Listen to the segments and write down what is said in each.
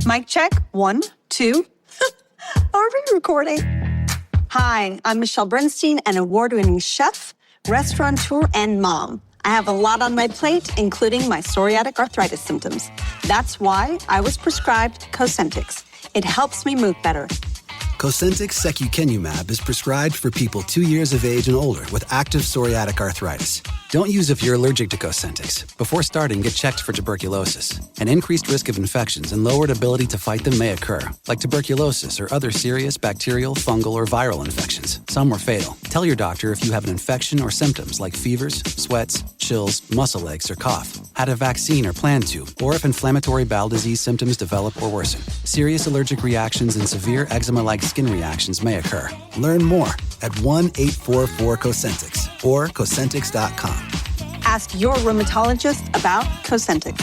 Mic check, 1, 2. Are we recording? Hi, I'm Michelle Bernstein, an award-winning chef, restaurateur, and mom. I have a lot on my plate, including my psoriatic arthritis symptoms. That's why I was prescribed Cosentyx. It helps me move better. Cosentyx secukinumab is prescribed for people 2 years of age and older with active psoriatic arthritis. Don't use if you're allergic to Cosentyx. Before starting, get checked for tuberculosis. An increased risk of infections and lowered ability to fight them may occur, like tuberculosis or other serious bacterial, fungal, or viral infections. Some were fatal. Tell your doctor if you have an infection or symptoms like fevers, sweats, chills, muscle aches, or cough, had a vaccine or plan to, or if inflammatory bowel disease symptoms develop or worsen. Serious allergic reactions and severe eczema-like skin reactions may occur. Learn more at 1-844-COSENTYX or Cosentyx.com. Ask your rheumatologist about Cosentyx.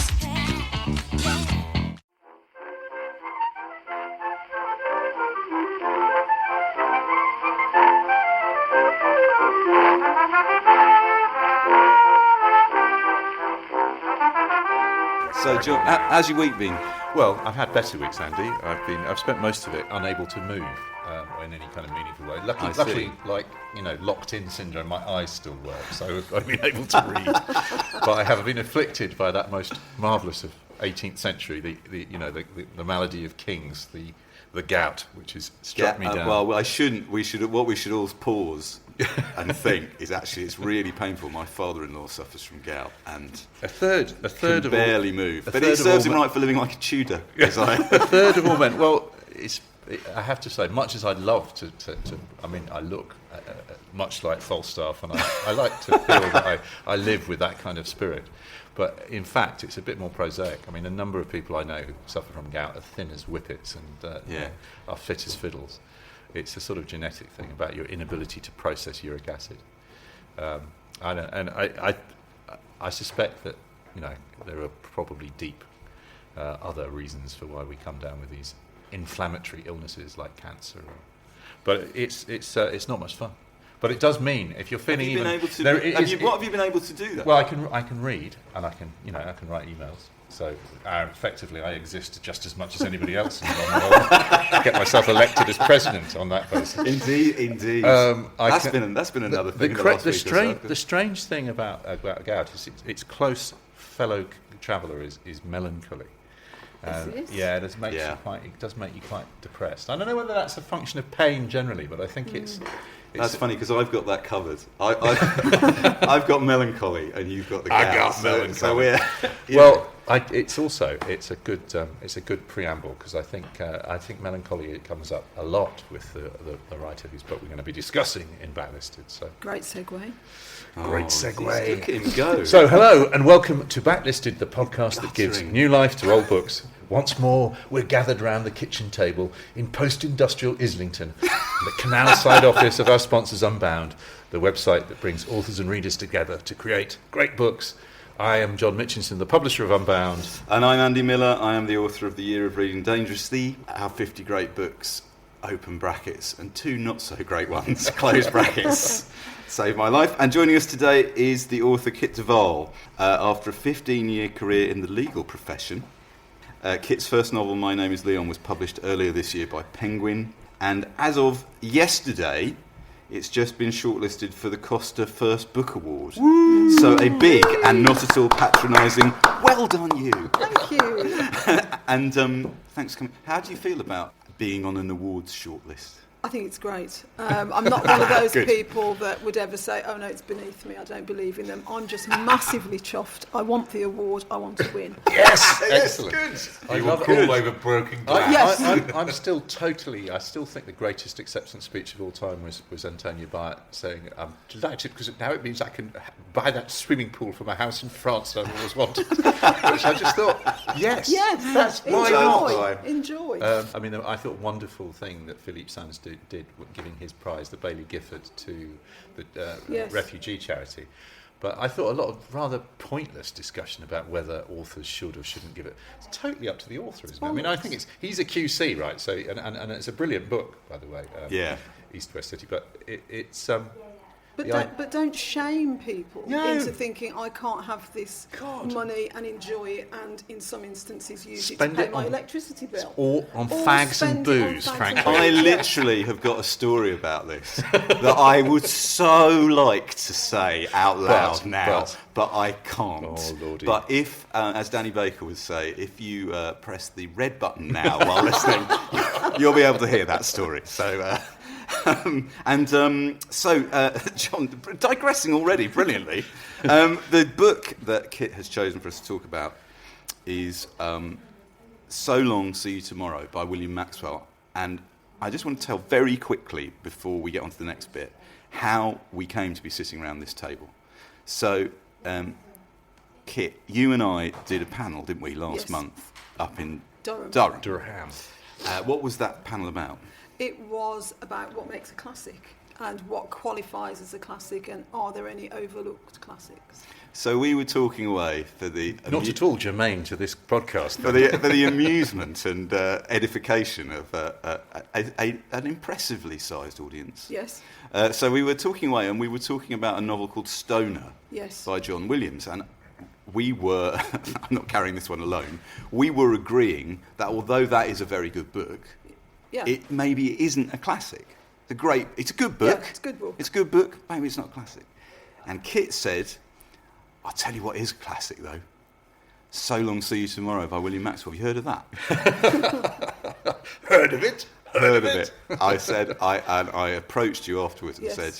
So, John, how's your week been? Well, I've had better weeks, Andy. I've spent most of it unable to move in any kind of meaningful way. Luckily, locked-in syndrome, my eyes still work, so I've been able to read. But I have been afflicted by that most marvellous of 18th century, the malady of kings, the gout, which has struck me down. Well, what we should all pause and think is actually it's really painful. My father-in-law suffers from gout and a third can barely move, but it serves him right for living like a Tudor. A third of all men. Well, I have to say, much as I'd love to I look much like Falstaff, and I like to feel that I live with that kind of spirit. But in fact, it's a bit more prosaic. I mean, a number of people I know who suffer from gout are thin as whippets and are fit as fiddles. It's a sort of genetic thing about your inability to process uric acid. I suspect that there are probably deep other reasons for why we come down with these inflammatory illnesses like cancer. But it's not much fun. But it does mean if you're feeling what have you been able to do then? Well, I can read and I can write emails. So effectively, I exist just as much as anybody else in the world. Get myself elected as president on that basis. Indeed. That's been another thing. The strange thing about gout is its close fellow traveller is melancholy. Yeah, it does make you quite depressed. I don't know whether that's a function of pain generally, but I think it's. That's funny because I've got that covered. I've got melancholy, and you've got the gout. I got melancholy. It's a good preamble because I think melancholy comes up a lot with the writer whose book we're going to be discussing in Backlisted. So great segue. Great segue. Look at him go. So hello and welcome to Backlisted, the podcast that gives new life to old books. Once more, we're gathered round the kitchen table in post-industrial Islington, the canal side office of our sponsors Unbound, the website that brings authors and readers together to create great books. I am John Mitchinson, the publisher of Unbound. And I'm Andy Miller. I am the author of The Year of Reading Dangerously, our 50 great books, open brackets, and 2 not so great ones, close brackets. Saved my life. And joining us today is the author Kit de Waal. After a 15-year career in the legal profession, Kit's first novel, My Name is Leon, was published earlier this year by Penguin, and as of yesterday, it's just been shortlisted for the Costa First Book Award. Woo! So a big and not at all patronising, well done you. Thank you. And thanks for coming. How do you feel about being on an awards shortlist? I think it's great. I'm not one of those people that would ever say, oh no, it's beneath me, I don't believe in them. I'm just massively chuffed. I want the award, I want to win. Yes! Excellent. Good. I love all over broken glass. Yes. I'm still I still think the greatest acceptance speech of all time was Antonio Byatt saying, I'm delighted because now it means I can buy that swimming pool for my house in France that I've always wanted. Which I just thought, yes, that's why not? Enjoy. I thought wonderful thing that Philippe Sands did giving his prize, the Bailey Gifford, to the refugee charity. But I thought a lot of rather pointless discussion about whether authors should or shouldn't give it. It's totally up to the author, isn't it? I mean, I think he's a QC, right? So and it's a brilliant book, by the way. East West City, but it's But don't shame people No. into thinking I can't have this money and enjoy it, and in some instances use Spend it to pay it my on- electricity bill. Or on Or fags and spend it on booze, fags and frankly. booze. I literally have got a story about this that I would so like to say out loud but I can't. Oh, Lordy. But if, as Danny Baker would say, if you press the red button now while listening, you'll be able to hear that story. So, John, digressing already brilliantly, the book that Kit has chosen for us to talk about is So Long, See You Tomorrow by William Maxwell. And I just want to tell very quickly, before we get on to the next bit, how we came to be sitting around this table. So, Kit, you and I did a panel, didn't we, last month up in Durham. What was that panel about? It was about what makes a classic and what qualifies as a classic, and are there any overlooked classics? So we were talking away for the Not at all germane to this podcast. for the amusement and edification of an impressively sized audience. Yes. So we were talking away, and we were talking about a novel called Stoner Yes. by John Williams, and we were, I'm not carrying this one alone, we were agreeing that although that is a very good book, Yeah. it maybe isn't a classic. It's a good book. Yeah, it's a good book. It's a good book, maybe it's not a classic. And Kit said, I'll tell you what is a classic though. So Long, See You Tomorrow by William Maxwell. Have you heard of that? Heard of it? Heard of it. I said, I approached you afterwards and Yes. said,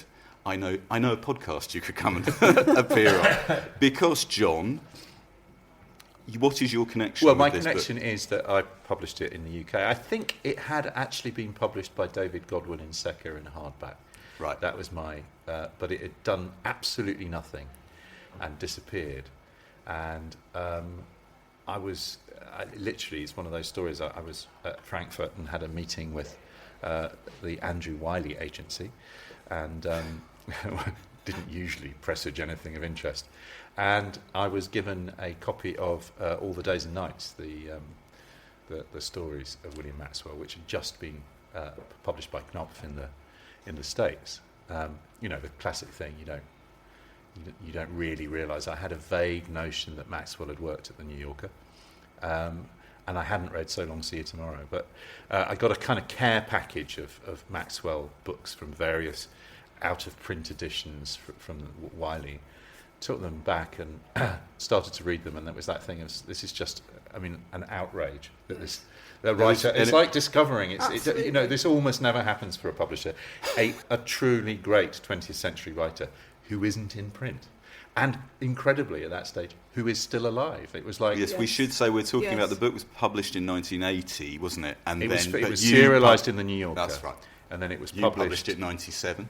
I know a podcast you could come and appear on. Because, John, what is your connection Well, with my this connection book? is that I published it in the UK. I think it had actually been published by David Godwin in Secker in hardback. Right. That was my... but it had done absolutely nothing and disappeared. And literally, it's one of those stories. I was at Frankfurt and had a meeting with the Andrew Wiley agency, and didn't usually presage anything of interest. And I was given a copy of All the Days and Nights, the stories of William Maxwell, which had just been published by Knopf in the States. The classic thing. You don't really realise. I had a vague notion that Maxwell had worked at the New Yorker, and I hadn't read So Long, See You Tomorrow. But I got a kind of care package of Maxwell books from various out-of-print editions from Wiley. Took them back and started to read them, and there was that thing of this is just, an outrage that the writer. It's like discovering this almost never happens for a publisher. A truly great 20th century writer who isn't in print, and incredibly at that stage, who is still alive. It was like Yes, we should say we're talking Yes. about the book was published in 1980, wasn't it? And it then was serialised in the New Yorker. That's right. And then it was You published. published it in 97.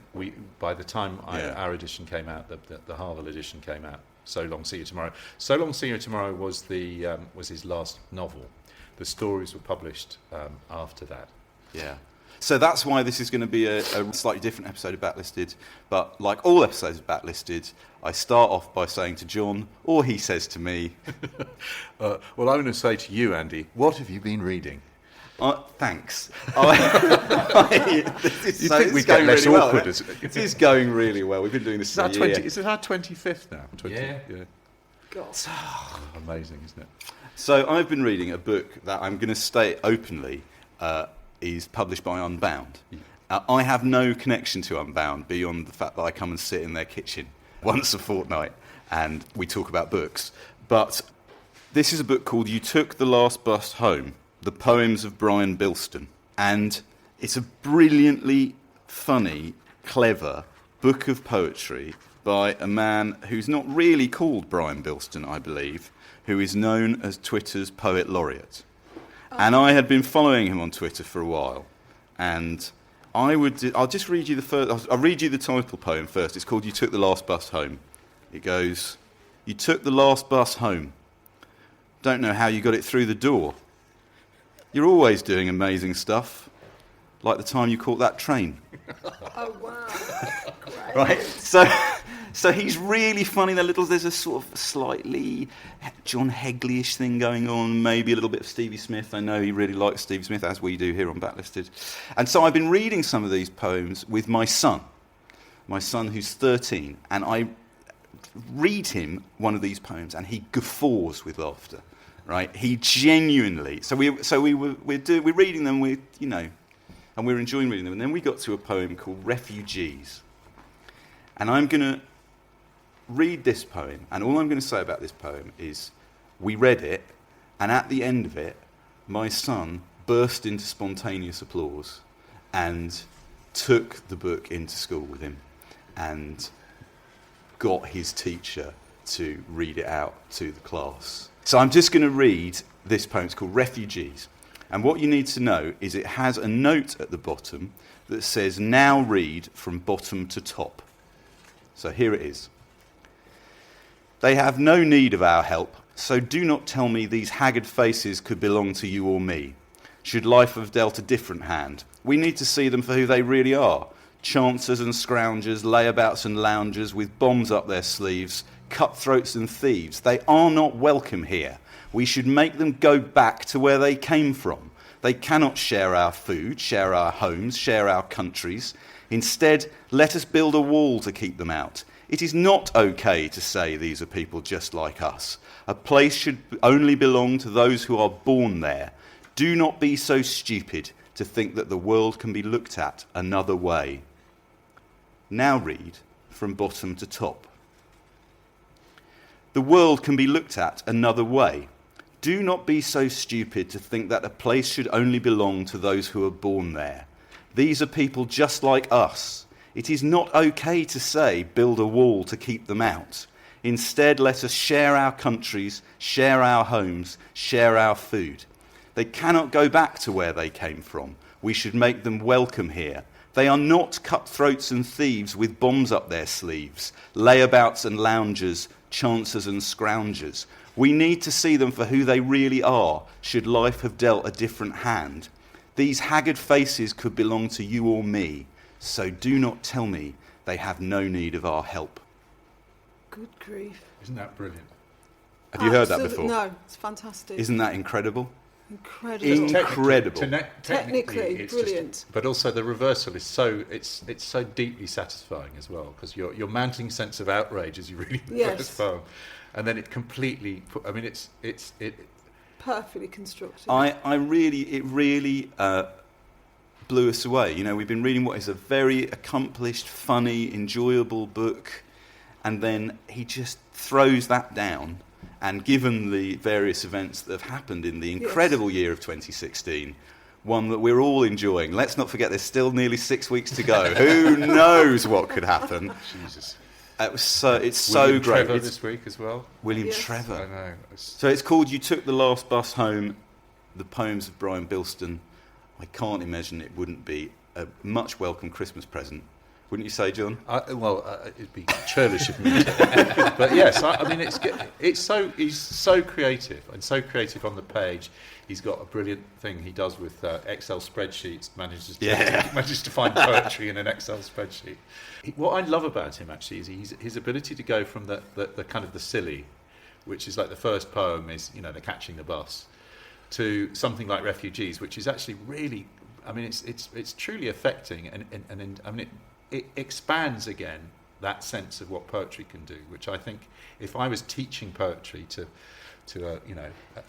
By the time our edition came out, the Harville edition came out. So Long, See You Tomorrow. So Long, See You Tomorrow was was his last novel. The stories were published after that. Yeah. So that's why this is going to be a slightly different episode of Backlisted. But like all episodes of Backlisted, I start off by saying to John, or he says to me, Well, I'm going to say to you, Andy, what have you been reading? thanks. You'd think we'd get less awkward. This is going really well. We've been doing this for a year. Is it our 25th now? 20, Yeah. God. Amazing, isn't it? So I've been reading a book that I'm going to state openly is published by Unbound. I have no connection to Unbound beyond the fact that I come and sit in their kitchen once a fortnight and we talk about books. But this is a book called You Took the Last Bus Home, The Poems of Brian Bilston. And it's a brilliantly funny, clever book of poetry by a man who's not really called Brian Bilston, I believe, who is known as Twitter's Poet Laureate. And I had been following him on Twitter for a while. And I'll just read you the first, I'll read you the title poem first. It's called You Took the Last Bus Home. It goes, you took the last bus home. Don't know how you got it through the door. You're always doing amazing stuff, like the time you caught that train. Oh, wow. Great. Right? So he's really funny. There's a sort of slightly John Hegley-ish thing going on, maybe a little bit of Stevie Smith. I know he really likes Stevie Smith, as we do here on Backlisted. And so I've been reading some of these poems with my son. my son who's 13, and I read him one of these poems, and he guffaws with laughter. Right? He genuinely. We're reading them. And we're enjoying reading them. And then we got to a poem called Refugees, and I'm going to read this poem. And all I'm going to say about this poem is, we read it, and at the end of it, my son burst into spontaneous applause and took the book into school with him and got his teacher to read it out to the class. So I'm just going to read this poem. It's called Refugees. And what you need to know is it has a note at the bottom that says, now read from bottom to top. So here it is. They have no need of our help, so do not tell me these haggard faces could belong to you or me. Should life have dealt a different hand, we need to see them for who they really are. Chancers and scroungers, layabouts and loungers with bombs up their sleeves, cutthroats and thieves. They are not welcome here. We should make them go back to where they came from. They cannot share our food, share our homes, share our countries. Instead, let us build a wall to keep them out. It is not okay to say these are people just like us. A place should only belong to those who are born there. Do not be so stupid to think that the world can be looked at another way. Now read from bottom to top. The world can be looked at another way. Do not be so stupid to think that a place should only belong to those who are born there. These are people just like us. It is not okay to say, build a wall to keep them out. Instead, let us share our countries, share our homes, share our food. They cannot go back to where they came from. We should make them welcome here. They are not cutthroats and thieves with bombs up their sleeves, layabouts and loungers, chancers and scroungers. We need to see them for who they really are, should life have dealt a different hand. These haggard faces could belong to you or me, so do not tell me they have no need of our help. Good grief. Isn't that brilliant? Have you heard that before? No, it's fantastic. Isn't that incredible? Incredible. Incredible. Technically it's brilliant. Just, but also the reversal is it's so deeply satisfying as well, because your mounting sense of outrage as you read the first poem, and then it completely. It's perfectly constructed. It really blew us away. You know, we've been reading what is a very accomplished, funny, enjoyable book, and then he just throws that down. And given the various events that have happened in the incredible year of 2016, one that we're all enjoying. Let's not forget there's still nearly 6 weeks to go. Who knows what could happen? Jesus. It's so William great. Trevor this week as well. William Trevor. I know. So it's called You Took the Last Bus Home, the poems of Brian Bilston. I can't imagine it wouldn't be a much welcome Christmas present. Wouldn't you say, John? It'd be churlish of me to. But yes, he's so creative, and so creative on the page. He's got a brilliant thing he does with Excel spreadsheets, manages to find poetry in an Excel spreadsheet. What I love about him, actually, is his ability to go from the kind of the silly, which is like the first poem is, the catching the bus, to something like Refugees, which is actually really, it's truly affecting, and it expands again that sense of what poetry can do, which I think if I was teaching poetry to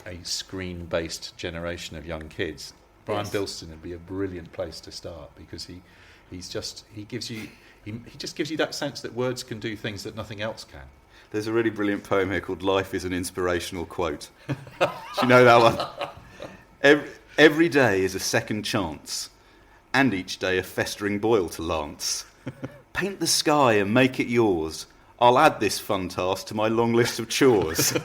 a screen-based generation of young kids, Brian Bilston would be a brilliant place to start, because he just gives you that sense that words can do things that nothing else can. There's a really brilliant poem here called Life is an Inspirational Quote. Do you know that one? Every day is a second chance, and each day a festering boil to lance. Paint the sky and make it yours. I'll add this fun task to my long list of chores.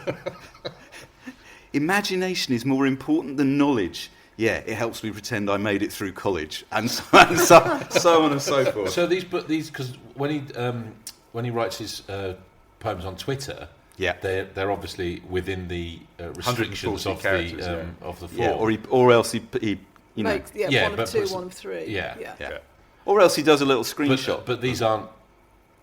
Imagination is more important than knowledge. Yeah, it helps me pretend I made it through college, and so on and so forth. So these, because when he writes his poems on Twitter, they're obviously within the restrictions of the form. Or else he one of two, one of three. Yeah. Or else he does a little screenshot. But these are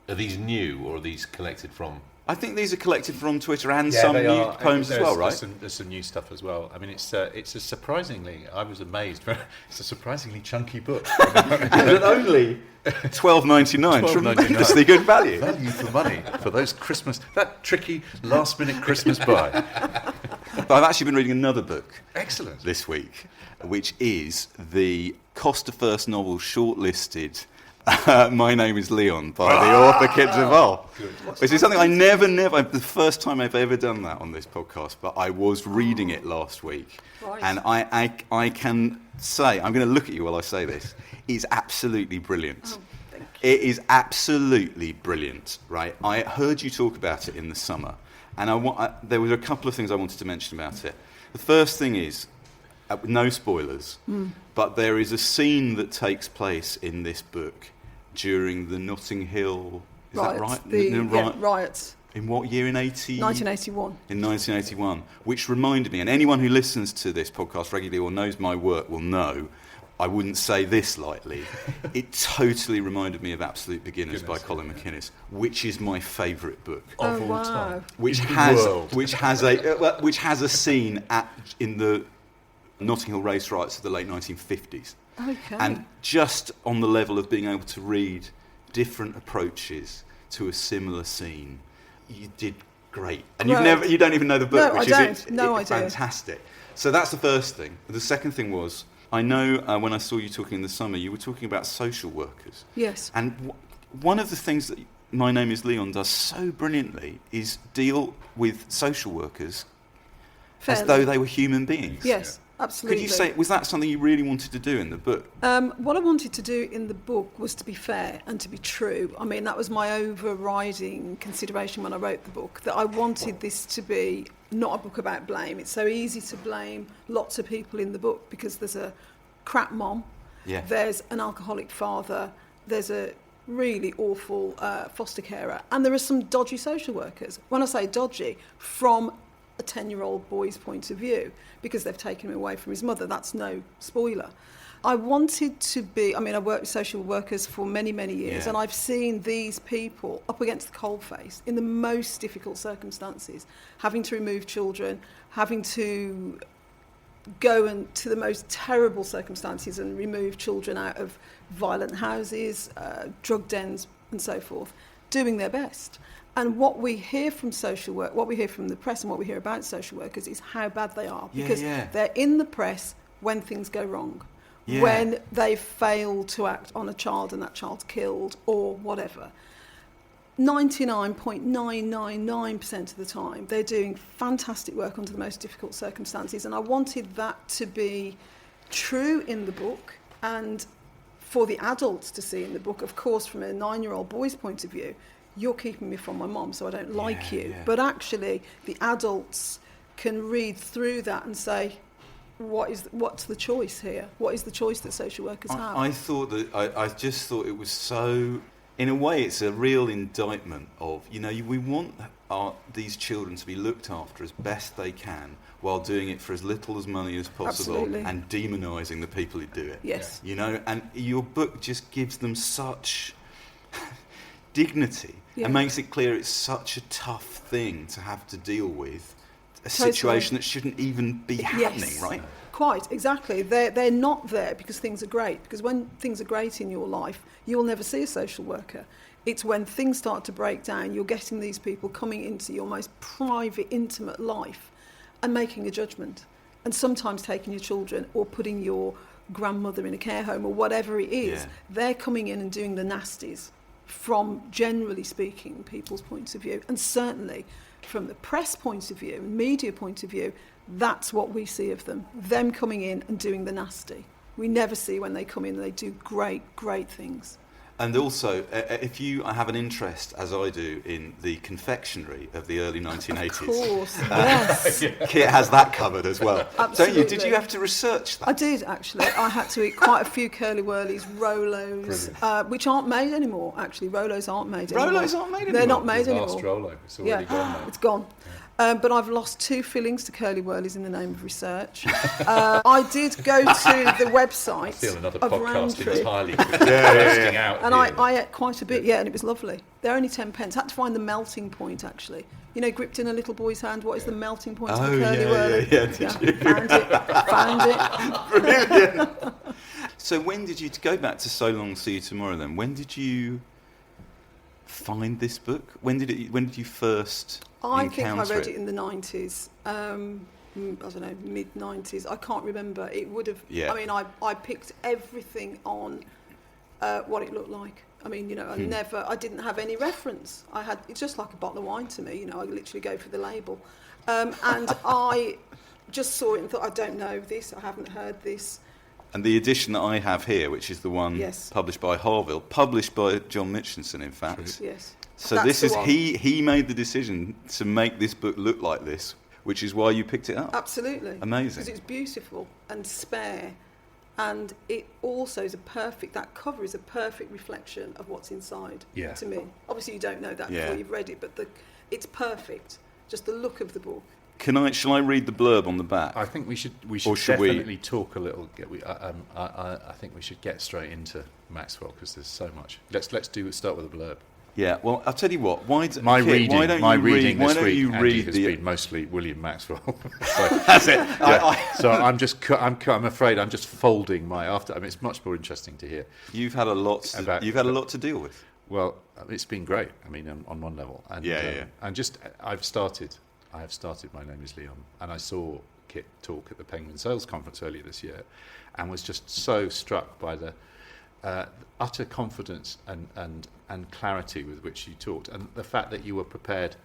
these new, or are these collected from? I think these are collected from Twitter and some new poems as well, right? There's some new stuff as well. I mean, it's a surprisingly, I was amazed, it's a surprisingly chunky book. And only $12.99. Tremendously good value. Value for money for those that tricky last-minute Christmas buy. But I've actually been reading another book. Excellent. This week, which is the Costa First novel shortlisted. My Name is Leon by the author Kids of Waal. Which is something I never, the first time I've ever done that on this podcast, but I was reading it last week. Right. And I can say, I'm going to look at you while I say this, it's absolutely brilliant. Oh, thank you. It is absolutely brilliant, right? I heard you talk about it in the summer, and there were a couple of things I wanted to mention about it. The first thing is, no spoilers, but there is a scene that takes place in this book during the Notting Hill... Is riots, that right? Riots. In what year? 1981. In 1981, which reminded me, and anyone who listens to this podcast regularly or knows my work will know, I wouldn't say this lightly, it totally reminded me of Absolute Beginners by Colin McInnes, which is my favourite book of all time. Which has a scene in the Notting Hill race riots of the late 1950s. Okay. And just on the level of being able to read different approaches to a similar scene, you did great. And you don't even know the book, which is fantastic. So that's the first thing. The second thing was, I know when I saw you talking in the summer, you were talking about social workers. Yes. And one of the things that My Name is Leon does so brilliantly is deal with social workers as though they were human beings. Yes. Absolutely. Could you say, was that something you really wanted to do in the book? What I wanted to do in the book was to be fair and to be true. I mean, that was my overriding consideration when I wrote the book, that I wanted this to be not a book about blame. It's so easy to blame lots of people in the book because there's a crap mom, there's an alcoholic father, there's a really awful foster carer, and there are some dodgy social workers. When I say dodgy, from a 10-year-old boy's point of view, because they've taken him away from his mother. That's no spoiler. I wanted to be... I mean, I've worked with social workers for many, many years, and I've seen these people up against the coalface in the most difficult circumstances, having to remove children, having to go into the most terrible circumstances and remove children out of violent houses, drug dens and so forth, doing their best. And what we hear from social work, what we hear from the press and what we hear about social workers is how bad they are. Because they're in the press when things go wrong. Yeah. When they fail to act on a child and that child's killed or whatever. 99.999% of the time, they're doing fantastic work under the most difficult circumstances. And I wanted that to be true in the book and for the adults to see in the book. Of course, from a 9-year-old boy's point of view, you're keeping me from my mom, so I don't like you. Yeah. But actually, the adults can read through that and say, what's the choice here? What is the choice that social workers have? I just thought it was so... In a way, it's a real indictment of, we want these children to be looked after as best they can while doing it for as little as money as possible. Absolutely. And demonising the people who do it. Yes. And your book just gives them such... dignity and makes it clear it's such a tough thing to have to deal with a situation that shouldn't even be happening, right? Quite, exactly. They're not there because things are great, because when things are great in your life, you'll never see a social worker. It's when things start to break down, you're getting these people coming into your most private, intimate life and making a judgment, and sometimes taking your children or putting your grandmother in a care home or whatever it is. They're coming in and doing the nasties from, generally speaking, people's points of view. And certainly from the press point of view and media point of view, that's what we see of them. Them coming in and doing the nasty. We never see when they come in and they do great, great things. And also, if you have an interest, as I do, in the confectionery of the early 1980s... Of course, yes. Kit has that covered as well. Absolutely. Don't you? Did you have to research that? I did, actually. I had to eat quite a few Curly Whirlies, Rolos, which aren't made anymore, actually. Rolos aren't made anymore. Rolos aren't made anymore? They're not made the anymore. Last Rolo, it's already gone now. It's gone. But I've lost 2 fillings to curly whirlies in the name of research. I did go to the website I feel another of podcast Roundtree. entirely bursting out And here. I ate quite a bit, and it was lovely. They're only 10 pence. Had to find the melting point, actually. You know, gripped in a little boy's hand, what is the melting point of a curly whirly? Did you? Found it. Brilliant. So when did you go back to So Long See You Tomorrow then? When did you find this book? When did you first I think I encounter read it in the 90s. I don't know, mid-90s. I can't remember. It would have... Yeah. I mean, I picked everything on what it looked like. I mean, you know, I didn't have any reference. It's just like a bottle of wine to me, you know, I literally go for the label. And I just saw it and thought, I don't know this, I haven't heard this. And the edition that I have here, which is the one published by Harville, published by John Mitchinson, in fact. Yes. So That's this is, one. he made the decision to make this book look like this, which is why you picked it up. Absolutely. Amazing. Because it's beautiful and spare. And it also is that cover is a perfect reflection of what's inside to me. Obviously you don't know that before you've read it, but it's perfect. Just the look of the book. Shall I read the blurb on the back? I think we should should definitely talk a little. I think we should get straight into Maxwell because there's so much. Let's start with a blurb. Yeah, well, I'll tell you what. My reading this week, Andy, has been mostly William Maxwell. So, that's it. Yeah, so I'm afraid I'm just folding my after. I mean, it's much more interesting to hear. You've had a lot to deal with. Well, it's been great. I mean, on one level, and and just I have started. My name is Leon, and I saw Kit talk at the Penguin Sales Conference earlier this year, and was just so struck by the utter confidence and clarity with which you talked, and the fact that you were prepared,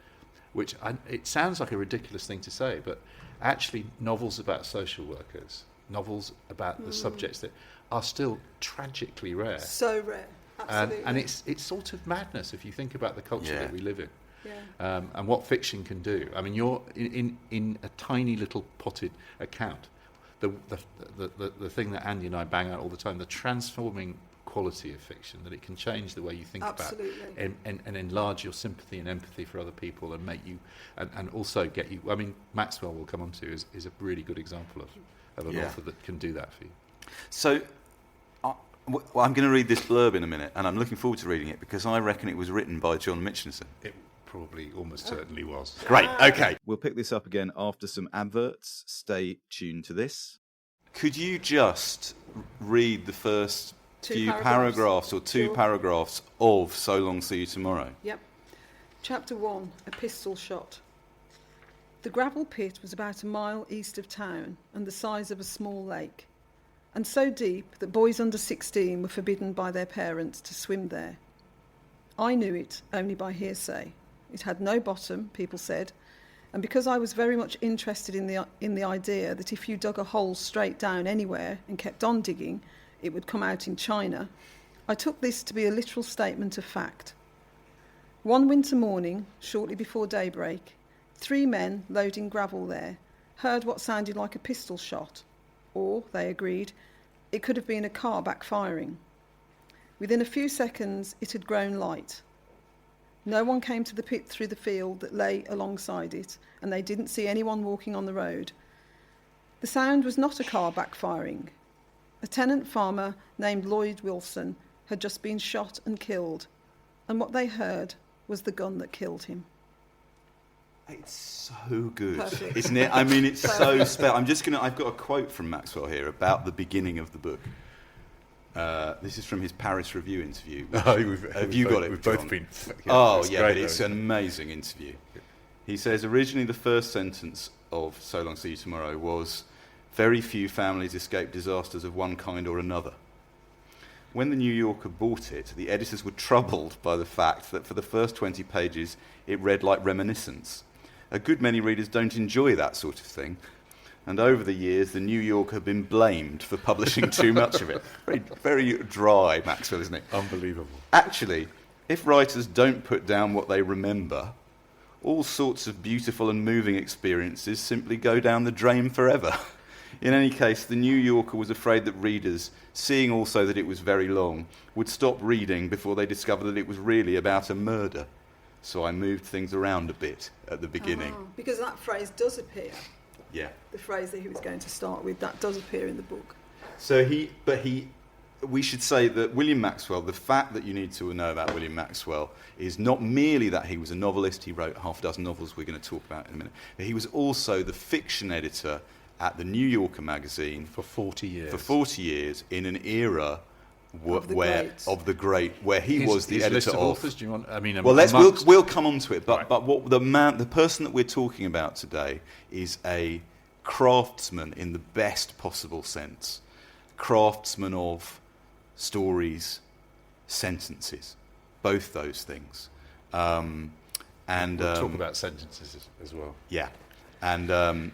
it sounds like a ridiculous thing to say, but actually novels about social workers, novels about the subjects that are still tragically rare. So rare, absolutely. And it's sort of madness if you think about the culture that we live in. Yeah. And what fiction can do. I mean, you're in a tiny little potted account. The thing that Andy and I bang out all the time, the transforming quality of fiction, that it can change the way you think about and enlarge your sympathy and empathy for other people and make you and also get you. I mean, Maxwell will come on to is a really good example of an author that can do that for you. So I'm going to read this blurb in a minute, and I'm looking forward to reading it because I reckon it was written by John Mitchinson. It probably almost certainly was. Great, okay. We'll pick this up again after some adverts. Stay tuned to this. Could you just read the first few paragraphs or two paragraphs of So Long See You Tomorrow? Yep. Chapter 1, A Pistol Shot. The gravel pit was about a mile east of town and the size of a small lake, and so deep that boys under 16 were forbidden by their parents to swim there. I knew it only by hearsay. It had no bottom, people said, and because I was very much interested in the idea that if you dug a hole straight down anywhere and kept on digging, it would come out in China, I took this to be a literal statement of fact. One winter morning, shortly before daybreak, 3 men loading gravel there heard what sounded like a pistol shot, or, they agreed, it could have been a car backfiring. Within a few seconds, it had grown light. No one came to the pit through the field that lay alongside it, and they didn't see anyone walking on the road. The sound was not a car backfiring. A tenant farmer named Lloyd Wilson had just been shot and killed, and what they heard was the gun that killed him. It's so good, Perfect. isn't it? I mean, it's so I've got a quote from Maxwell here about the beginning of the book. This is from his Paris Review interview. Have you got it? We've John? both been. But it's an amazing interview. He says, originally the first sentence of So Long See You Tomorrow was, very few families escape disasters of one kind or another. When the New Yorker bought it, the editors were troubled by the fact that for the first 20 pages it read like reminiscence. A good many readers don't enjoy that sort of thing. And over the years, the New Yorker have been blamed for publishing too much of it. Very, very dry, Maxwell, isn't it? Unbelievable. Actually, if writers don't put down what they remember, all sorts of beautiful and moving experiences simply go down the drain forever. In any case, the New Yorker was afraid that readers, seeing also that it was very long, would stop reading before they discovered that it was really about a murder. so I moved things around a bit at the beginning. Because that phrase does appear. Yeah. The phrase that he was going to start with, that does appear in the book. So we should say that William Maxwell, the fact that you need to know about William Maxwell is not merely that he was a novelist, he wrote half a dozen novels we're going to talk about in a minute, but he was also the fiction editor at the New Yorker magazine for 40 years. For 40 years in an era where he His was the editor list of of authors. Do you want? I mean, well, we'll come on to it. But what the person that we're talking about today is a craftsman in the best possible sense, craftsman of stories, sentences, both those things. And we'll talk about sentences as well. Yeah, and.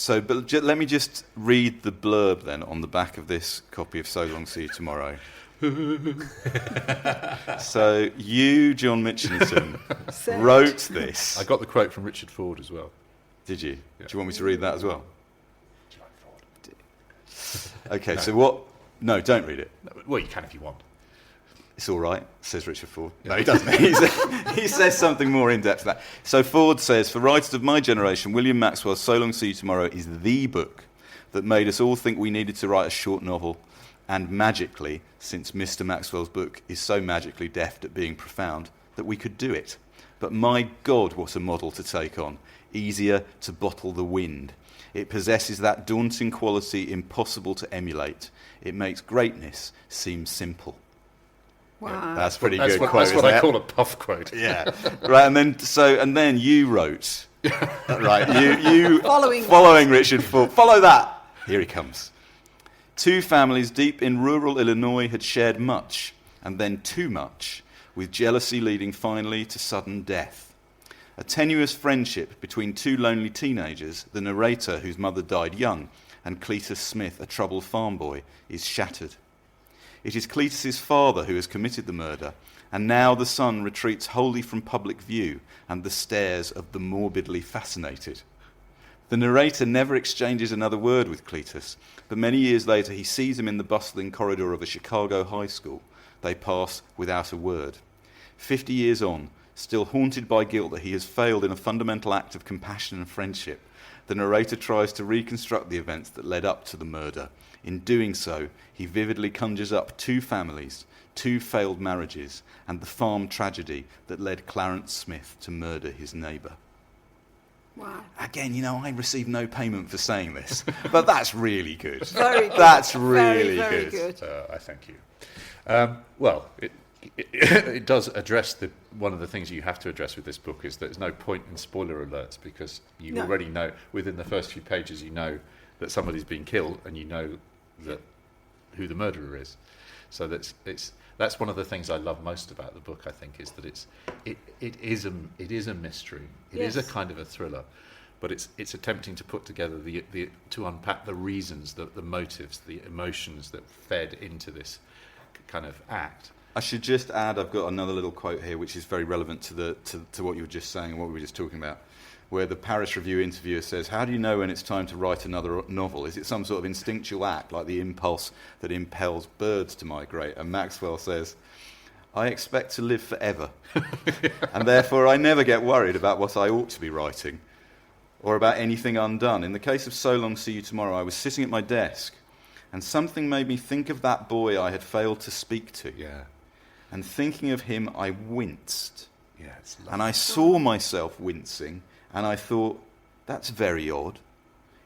But let me just read the blurb then on the back of this copy of So Long, See You Tomorrow. So you, John Mitchinson, wrote this. I got the quote from Richard Ford as well. Did you? Yeah. Do you want me to read that as well? Do you like Ford? Okay, so what... No, don't read it. No, well, you can if you want. It's all right, says Richard Ford. No, he doesn't. He says something more in-depth than that. So Ford says, for writers of my generation, William Maxwell's So Long, See You Tomorrow is the book that made us all think we needed to write a short novel. And magically, since Mr. Maxwell's book is so magically deft at being profound, that we could do it. But my God, what a model to take on. Easier to bottle the wind. It possesses that daunting quality impossible to emulate. It makes greatness seem simple. Wow. That's pretty good quote. That's what I call a puff quote. Yeah, right. And then you wrote, right? You following Richard Ford. Follow that. Here he comes. Two families deep in rural Illinois had shared much, and then too much, with jealousy leading finally to sudden death. A tenuous friendship between two lonely teenagers, the narrator whose mother died young, and Cletus Smith, a troubled farm boy, is shattered. It is Cletus's father who has committed the murder, and now the son retreats wholly from public view and the stares of the morbidly fascinated. The narrator never exchanges another word with Cletus, but many years later he sees him in the bustling corridor of a Chicago high school. They pass without a word. 50 years on, still haunted by guilt that he has failed in a fundamental act of compassion and friendship, the narrator tries to reconstruct the events that led up to the murder. In doing so, he vividly conjures up two families, two failed marriages, and the farm tragedy that led Clarence Smith to murder his neighbour. Wow. Again, I receive no payment for saying this, but that's really good. Very good. That's really very good. I thank you. Well, it does address one of the things you have to address with this book is there's no point in spoiler alerts because you already know within the first few pages you know that somebody's been killed and you know that who the murderer is. So that's one of the things I love most about the book. I think is that it is a mystery. It is a kind of a thriller, but it's attempting to put together to unpack the reasons, the motives, the emotions that fed into this kind of act. I should just add, I've got another little quote here which is very relevant to what you were just saying and what we were just talking about, where the Paris Review interviewer says, how do you know when it's time to write another novel? Is it some sort of instinctual act, like the impulse that impels birds to migrate? And Maxwell says, I expect to live forever, and therefore I never get worried about what I ought to be writing, or about anything undone. In the case of So Long, See You Tomorrow, I was sitting at my desk, and something made me think of that boy I had failed to speak to. Yeah. And thinking of him, I winced. Yeah, it's lovely. And I saw myself wincing, and I thought, that's very odd.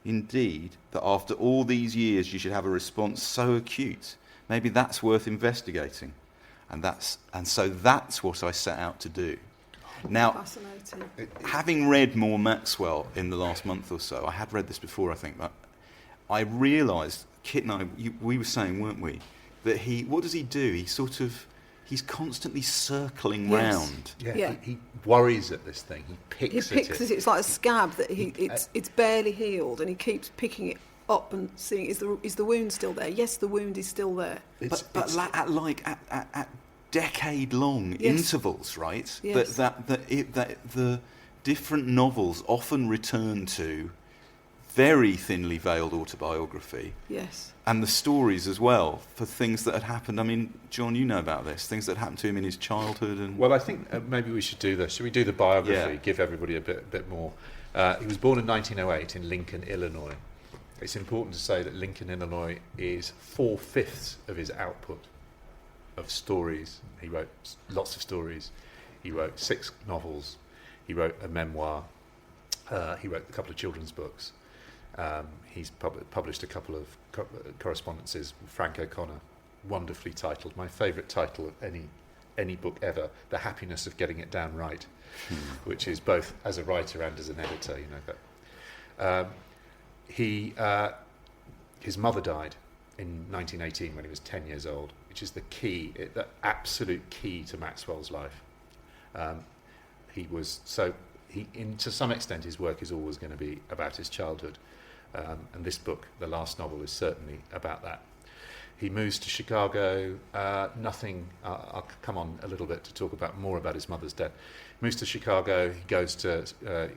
Indeed, that after all these years you should have a response so acute. Maybe that's worth investigating. And so that's what I set out to do. Now, Fascinating. having read more Maxwell in the last month or so, I had read this before, I think, but I realised, Kit and I, we were saying, weren't we, that what does he do? He's constantly circling round. Yeah. He worries at this thing. He picks at it. It's like a scab that it's barely healed, and he keeps picking it up and seeing is the wound still there? Yes, the wound is still there. At decade-long intervals, right? Yes. That the different novels often return to very thinly veiled autobiography. Yes. And the stories as well for things that had happened. I mean, John, you know about this, things that happened to him in his childhood. And well, I think maybe we should do this. Should we do the biography? Yeah. Give everybody a bit more. He was born in 1908 in Lincoln, Illinois. It's important to say that Lincoln, Illinois is 4/5 of his output of stories. He wrote lots of stories. He wrote 6 novels. He wrote a memoir. He wrote a couple of children's books. He's published a couple of correspondences with Frank O'Connor, wonderfully titled. My favourite title of any book ever, The Happiness of Getting It Down Right, which is both as a writer and as an editor. You know that. His mother died in 1918 when he was 10 years old, which is the absolute key to Maxwell's life. To some extent, his work is always going to be about his childhood. And this book, the last novel, is certainly about that. He moves to Chicago. I'll come on a little bit to talk more about his mother's death. Moves to Chicago. He goes to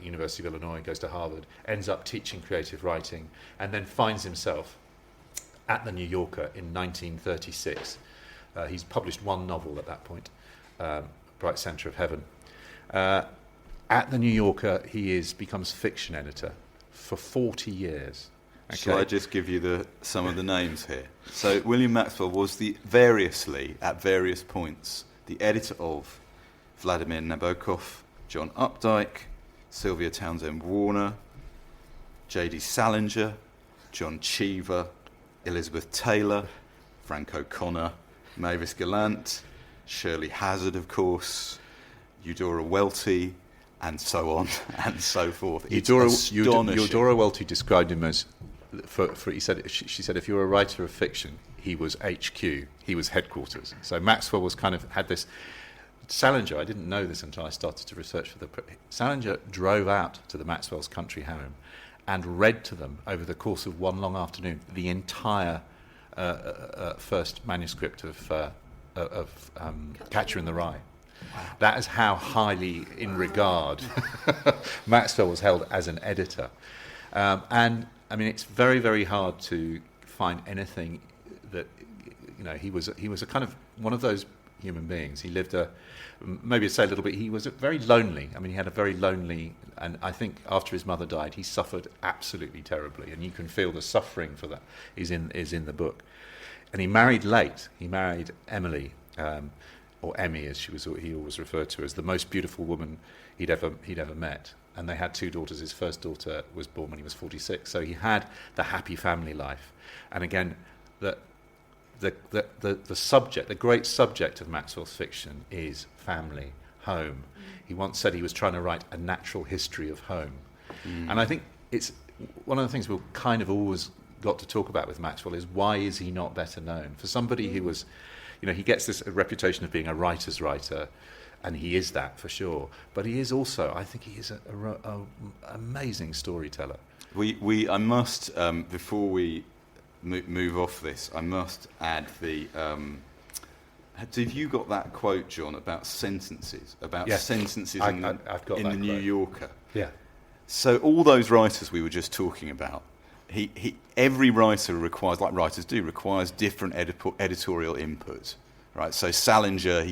University of Illinois. Goes to Harvard. Ends up teaching creative writing, and then finds himself at the New Yorker in 1936. He's published one novel at that point, Bright Center of Heaven. At the New Yorker, he becomes fiction editor for 40 years. Okay. Shall I just give you some of the names here? So William Maxwell was at various points, the editor of Vladimir Nabokov, John Updike, Sylvia Townsend Warner, J.D. Salinger, John Cheever, Elizabeth Taylor, Frank O'Connor, Mavis Gallant, Shirley Hazard, of course, Eudora Welty, and so on and so forth. Eudora Welty described him as, she said, if you're a writer of fiction, he was HQ, he was headquarters. So Maxwell was had this. Salinger, I didn't know this until I started to research for Salinger drove out to the Maxwell's country home and read to them over the course of one long afternoon the entire first manuscript of Catcher in the Rye. Wow. That is how highly in regard Maxwell was held as an editor. And I mean, it's very, very hard to find anything that, he was a kind of one of those human beings. He lived maybe to say a little bit, he was very lonely. I mean, he had a very lonely, and I think after his mother died, he suffered absolutely terribly, and you can feel the suffering for that is in the book. And he married late. He married Emily, or Emmy, as he always referred to, as the most beautiful woman he'd ever met. And they had 2 daughters. His first daughter was born when he was 46. So he had the happy family life. And again, the subject, the great subject of Maxwell's fiction is family, home. He once said he was trying to write a natural history of home. And I think it's one of the things we've kind of always got to talk about with Maxwell is why is he not better known? For somebody who was, he gets this reputation of being a writer's writer, and he is that for sure. But he is also, I think he is an amazing storyteller. I must, before we move off this, I must add have you got that quote, John, about sentences? Sentences in the New Yorker? Yeah. So all those writers we were just talking about, every writer requires different editorial input, right? So Salinger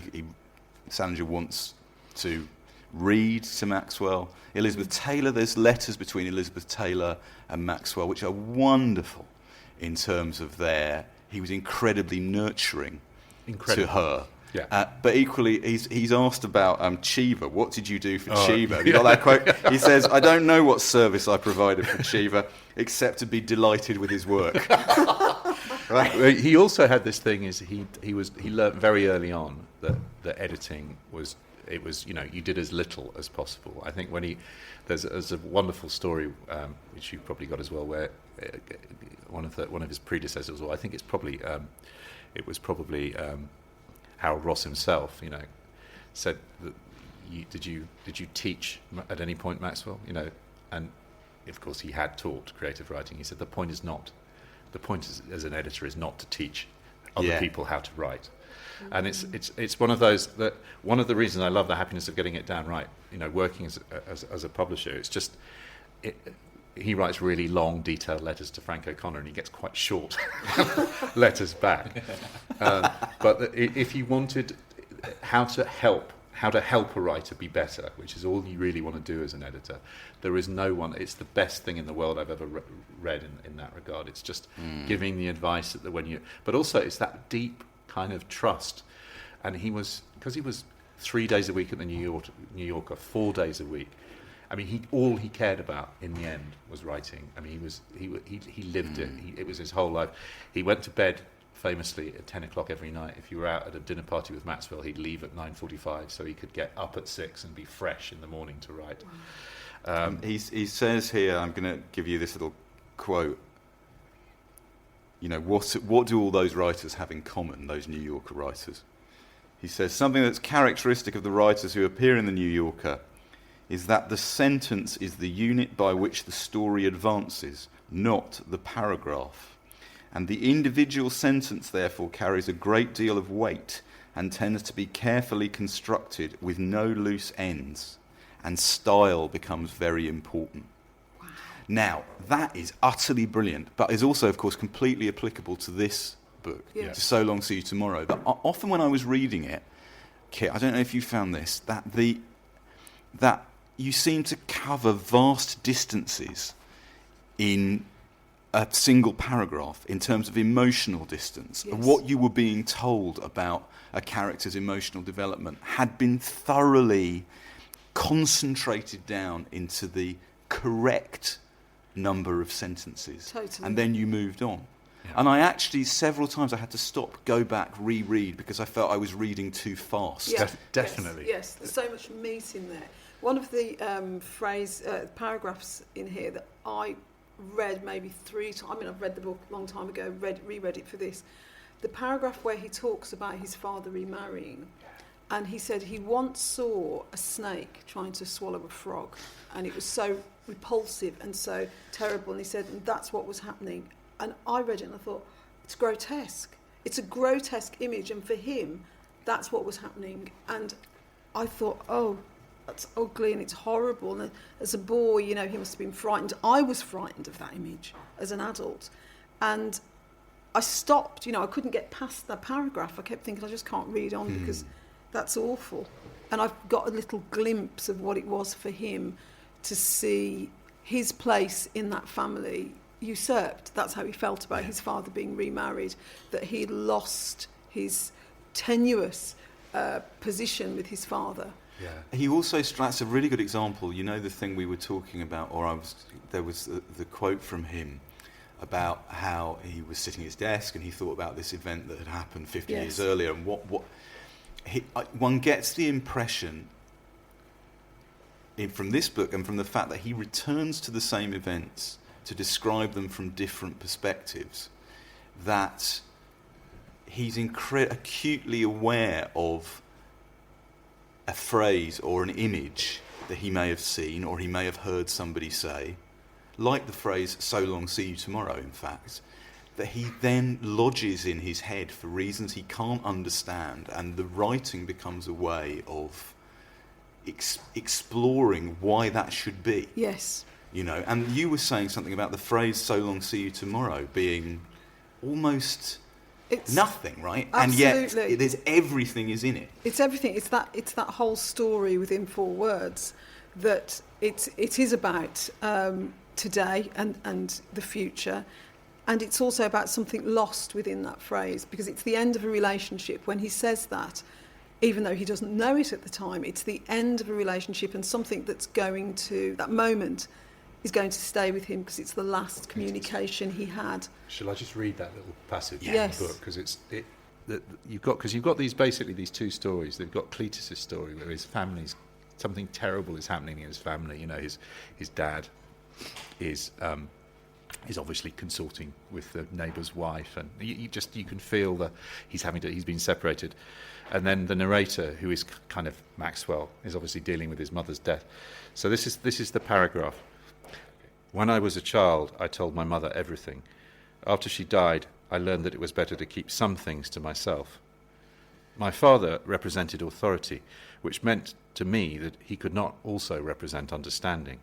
wants to read to Maxwell. Elizabeth Taylor, there's letters between Elizabeth Taylor and Maxwell which are wonderful in terms of he was incredibly nurturing to her. Yeah. But equally, he's asked about Cheever. What did you do for Cheever? Have you got that quote? He says, I don't know what service I provided for Cheever, except to be delighted with his work. Right? He also had this thing, he learned very early on that editing was, you did as little as possible. I think there's a wonderful story, which you've probably got as well, where one of his predecessors, or I think it was probably Harold Ross himself, said that did you teach at any point, Maxwell? And of course he had taught creative writing. He said the point as an editor is not to teach other people how to write. And it's one of those that one of the reasons I love The Happiness of Getting It Down Right, working as a publisher, it's just he writes really long, detailed letters to Frank O'Connor, and he gets quite short letters back. But if you wanted how to help a writer be better, which is all you really want to do as an editor, there is no one. It's the best thing in the world I've ever read in that regard. It's just giving the advice that but also it's that deep kind of trust. And because he was 3 days a week at the New Yorker, 4 days a week. I mean, all he cared about in the end was writing. I mean, he lived it. It was his whole life. He went to bed famously at 10 o'clock every night. If you were out at a dinner party with Maxwell, he'd leave at 9:45 so he could get up at 6 and be fresh in the morning to write. He says here, I'm going to give you this little quote. You know, what do all those writers have in common, those New Yorker writers? He says, something that's characteristic of the writers who appear in the New Yorker is that the sentence is the unit by which the story advances, not the paragraph. And the individual sentence, therefore, carries a great deal of weight and tends to be carefully constructed with no loose ends, and style becomes very important. Wow. Now, that is utterly brilliant, but is also, of course, completely applicable to this book, to So Long, See You Tomorrow. But often when I was reading it, Kit, I don't know if you found this, that you seem to cover vast distances in a single paragraph in terms of emotional distance. Yes. What you were being told about a character's emotional development had been thoroughly concentrated down into the correct number of sentences. Totally. And then you moved on. Yeah. And I actually, several times, I had to stop, go back, reread, because I felt I was reading too fast. Yeah. Definitely. Yes, there's so much meat in there. One of the paragraphs in here that I read maybe 3 times, I mean, I've read the book a long time ago, reread it for this. The paragraph where he talks about his father remarrying, and he said he once saw a snake trying to swallow a frog, and it was so repulsive and so terrible, and he said, and that's what was happening. And I read it and I thought, it's grotesque. It's a grotesque image, and for him, that's what was happening. And I thought, oh, that's ugly and it's horrible. And as a boy, you know, he must have been frightened. I was frightened of that image as an adult. And I stopped, you know, I couldn't get past that paragraph. I kept thinking, I just can't read on because that's awful. And I've got a little glimpse of what it was for him to see his place in that family usurped. That's how he felt about his father being remarried, that he lost his tenuous position with his father. Yeah. He also strikes a really good example. You know, the thing we were talking about, there was the quote from him about how he was sitting at his desk and he thought about this event that had happened 50 years earlier, and one gets the impression from this book and from the fact that he returns to the same events to describe them from different perspectives, that he's acutely aware of a phrase or an image that he may have seen or he may have heard somebody say, like the phrase, "So long, see you tomorrow," in fact, that he then lodges in his head for reasons he can't understand, and the writing becomes a way of exploring why that should be. Yes. You know, and you were saying something about the phrase "So long, see you tomorrow" being almost nothing, right? Absolutely. And yet everything is in it. It's everything. It's that whole story within 4 words. That it is about today and the future, and it's also about something lost within that phrase, because it's the end of a relationship. When he says that, even though he doesn't know it at the time, it's the end of a relationship, and something that's going to, that moment is going to stay with him because it's the last communication he had. Shall I just read that little passage Yes. in the book? Because you've got these 2 stories. They've got Cletus's story where his family's, something terrible is happening in his family. You know, his dad is obviously consorting with the neighbour's wife, and you can feel that he's been separated. And then the narrator, who is kind of Maxwell, is obviously dealing with his mother's death. So this is the paragraph. When I was a child, I told my mother everything. After she died, I learned that it was better to keep some things to myself. My father represented authority, which meant to me that he could not also represent understanding.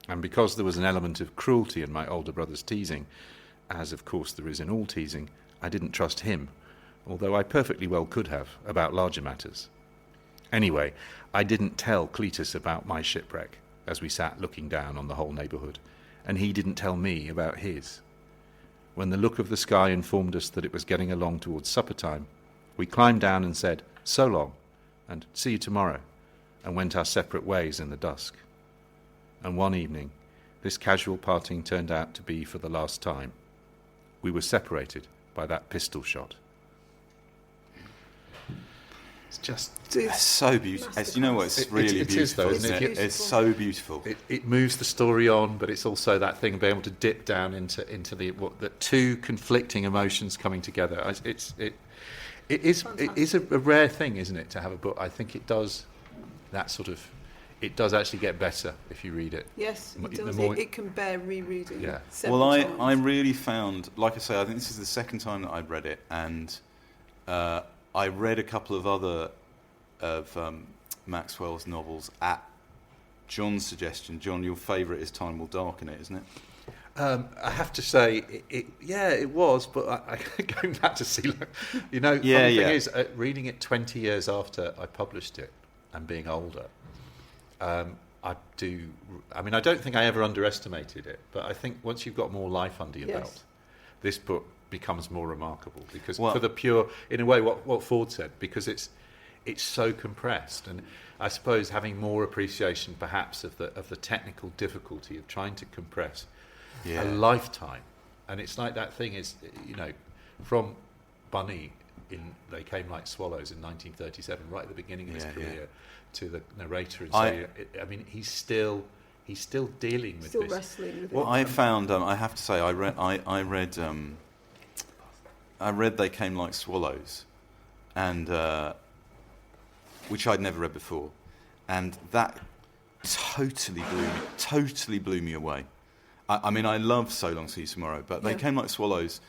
And because there was an element of cruelty in my older brother's teasing, as of course there is in all teasing, I didn't trust him, although I perfectly well could have, about larger matters. Anyway, I didn't tell Cletus about my shipwreck, as we sat looking down on the whole neighbourhood, and he didn't tell me about his. When the look of the sky informed us that it was getting along towards supper time, we climbed down and said, "So long," and "See you tomorrow," and went our separate ways in the dusk. And one evening, this casual parting turned out to be for the last time. We were separated by that pistol shot. It's so beautiful. You know what? It's really beautiful. It is, though, isn't it? It's so beautiful. It moves the story on, but it's also that thing of being able to dip down into the two conflicting emotions coming together. It is a rare thing, isn't it, to have a book? I think it does that sort of. It does actually get better if you read it. Yes, it does. It can bear rereading. Yeah. Well, I really found, like I say, I think this is the second time that I'd read it, and I read a couple of other of Maxwell's novels at John's suggestion. John, your favourite is Time Will Darken It, isn't it? I have to say, it was, but I going back to see, the thing is, reading it 20 years after I published it and being older, I don't think I ever underestimated it, but I think once you've got more life under your belt, this book becomes more remarkable because for the pure, in a way, what Ford said, because it's so compressed, and I suppose having more appreciation perhaps of the technical difficulty of trying to compress a lifetime. And it's like that thing is, from Bunny in They Came Like Swallows in 1937, right at the beginning of his career, to the narrator in he's still dealing with this. Wrestling with it. I found, I have to say, I read They Came Like Swallows, and which I'd never read before, and that totally blew me away. I love So Long See You Tomorrow, but They Came Like Swallows,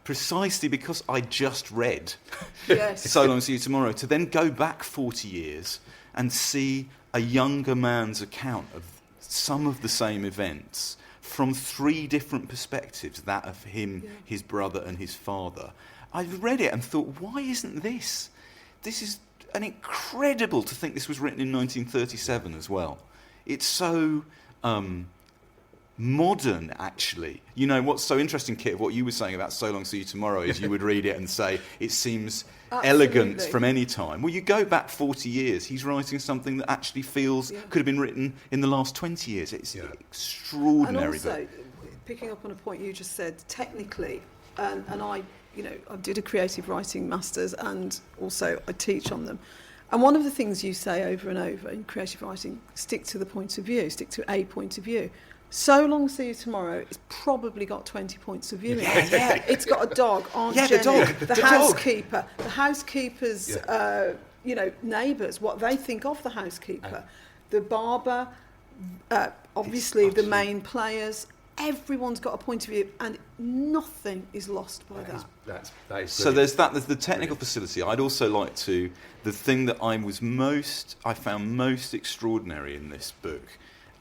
precisely because I just read So Long See You Tomorrow, to then go back 40 years and see a younger man's account of some of the same events from three different perspectives, that of him, his brother and his father. I read it and thought, why isn't this? This is incredible to think this was written in 1937 as well. It's so modern, actually. You know, what's so interesting, Kit, of what you were saying about So Long See You Tomorrow is you would read it and say, it seems elegant from any time. Well, you go back 40 years, he's writing something that actually feels could have been written in the last 20 years. It's extraordinary. And also, picking up on a point you just said, technically, and I did a creative writing masters, and also I teach on them. And one of the things you say over and over in creative writing, stick to the point of view, stick to a point of view. So Long See You Tomorrow, it's probably got 20 points of view in it. It's got a dog, Aunt Jenny, the housekeeper, the housekeeper's neighbours, what they think of the housekeeper, the barber, obviously the main players. Everyone's got a point of view, and nothing is lost by that. That is so there's the technical facility. I'd also like to, the thing that I found most extraordinary in this book,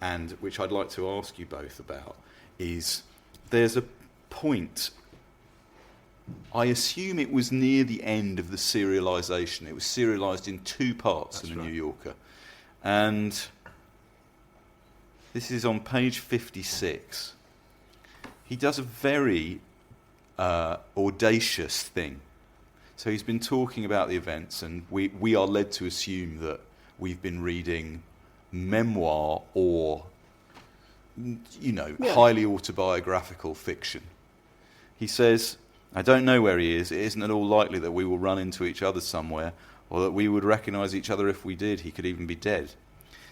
and which I'd like to ask you both about, is there's a point, I assume it was near the end of the serialisation. It was serialised in two parts in the New Yorker. And this is on page 56. He does a very audacious thing. So he's been talking about the events, and we are led to assume that we've been reading memoir or, highly autobiographical fiction. He says, I don't know where he is. It isn't at all likely that we will run into each other somewhere, or that we would recognise each other if we did. He could even be dead.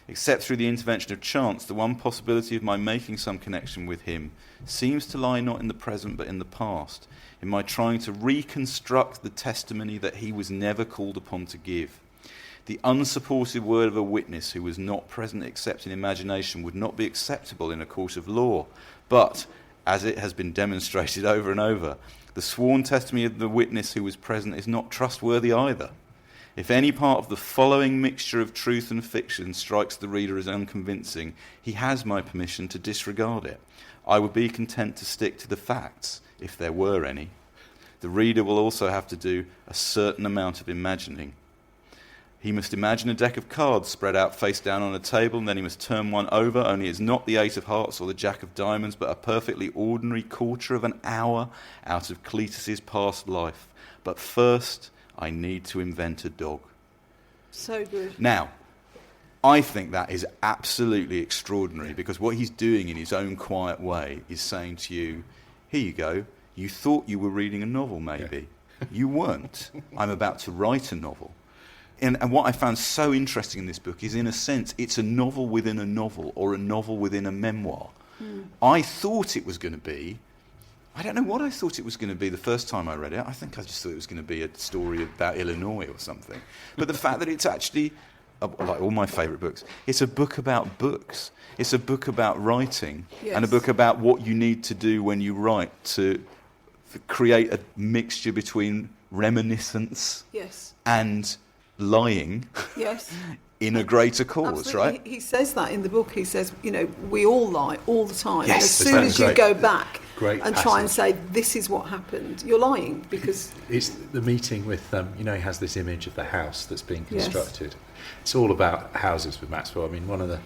Except through the intervention of chance, the one possibility of my making some connection with him seems to lie not in the present but in the past, in my trying to reconstruct the testimony that he was never called upon to give. The unsupported word of a witness who was not present except in imagination would not be acceptable in a court of law. But, as it has been demonstrated over and over, the sworn testimony of the witness who was present is not trustworthy either. If any part of the following mixture of truth and fiction strikes the reader as unconvincing, he has my permission to disregard it. I would be content to stick to the facts, if there were any. The reader will also have to do a certain amount of imagining. He must imagine a deck of cards spread out face down on a table, and then he must turn one over, only it's not the 8 of hearts or the Jack of diamonds, but a perfectly ordinary quarter of an hour out of Cletus's past life. But first, I need to invent a dog. So good. Now, I think that is absolutely extraordinary, because what he's doing in his own quiet way is saying to you, here you go, you thought you were reading a novel, maybe. Yeah. You weren't. I'm about to write a novel. And what I found so interesting in this book is, in a sense, it's a novel within a novel, or a novel within a memoir. I thought it was going to be, I don't know what I thought it was going to be the first time I read it. I think I just thought it was going to be a story about Illinois or something. But the fact that it's actually, like all my favourite books, it's a book about books. It's a book about writing, and a book about what you need to do when you write to create a mixture between reminiscence and lying in a greater cause, absolutely. right? He says that in the book. He says, we all lie all the time. Yes, as soon as you go back great and passage. try and say, this is what happened, you're lying, because... It's the meeting with, he has this image of the house that's being constructed. It's all about houses with Maxwell. I mean, one of the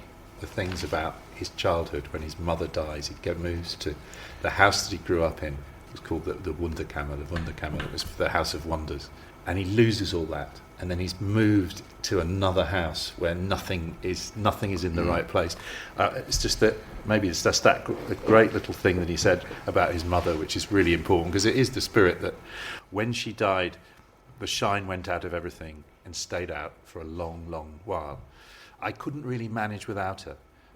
things about his childhood, when his mother dies, he moves to the house that he grew up in. It was called the Wunderkammer, it was the House of Wonders. And he loses all that. And then he's moved to another house where nothing is in the right place. It's just that maybe it's just that great little thing that he said about his mother, which is really important, because it is the spirit that when she died, the shine went out of everything and stayed out for a long, long while. I couldn't really manage without her,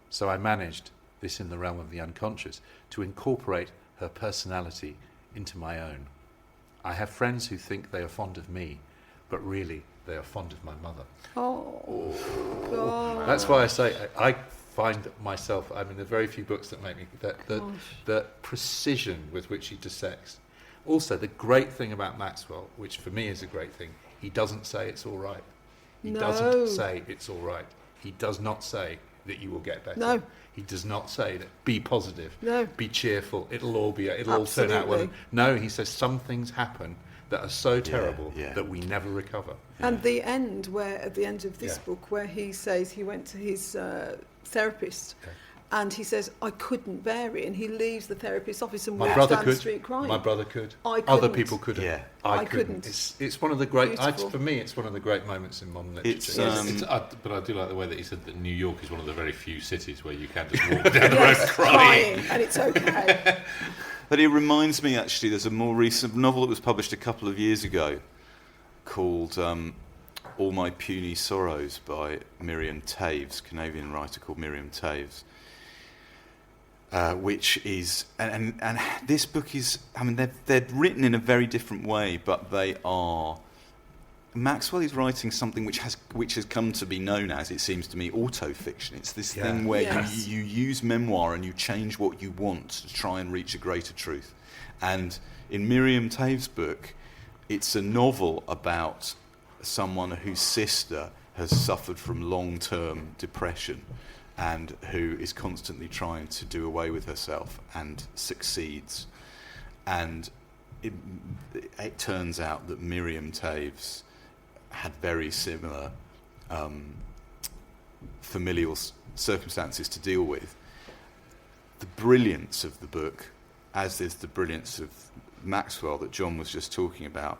so I managed, this in the realm of the unconscious, to incorporate her personality into my own. I have friends who think they are fond of me, but really they are fond of my mother. Oh, God. That's why I say I find myself, I mean, there are very few books that make me, the precision with which he dissects. Also, the great thing about Maxwell, which for me is a great thing, he doesn't say it's all right. He doesn't say it's all right. He does not say that you will get better. No. He does not say that be positive, be cheerful, it'll all turn out well. No, he says some things happen that are so terrible that we never recover. And the end, at the end of this book, where he says he went to his therapist, and he says, I couldn't bear it, and he leaves the therapist's office and walks down the street crying. My brother could. I couldn't. Other people couldn't. Yeah. I couldn't. It's one of the great. Beautiful. For me, it's one of the great moments in modern literature. But I do like the way that he said that New York is one of the very few cities where you can just walk down the road crying, and it's okay. But it reminds me, actually, there's a more recent novel that was published a couple of years ago called All My Puny Sorrows by Miriam Taves, Canadian writer called Miriam Taves, which is, and this book is, I mean, they're written in a very different way, but they are, Maxwell is writing something which has come to be known as, it seems to me, autofiction. It's this thing where you use memoir and you change what you want to try and reach a greater truth. And in Miriam Taves' book, it's a novel about someone whose sister has suffered from long-term depression and who is constantly trying to do away with herself and succeeds. And it turns out that Miriam Taves had very similar familial circumstances to deal with. The brilliance of the book, as is the brilliance of Maxwell that John was just talking about,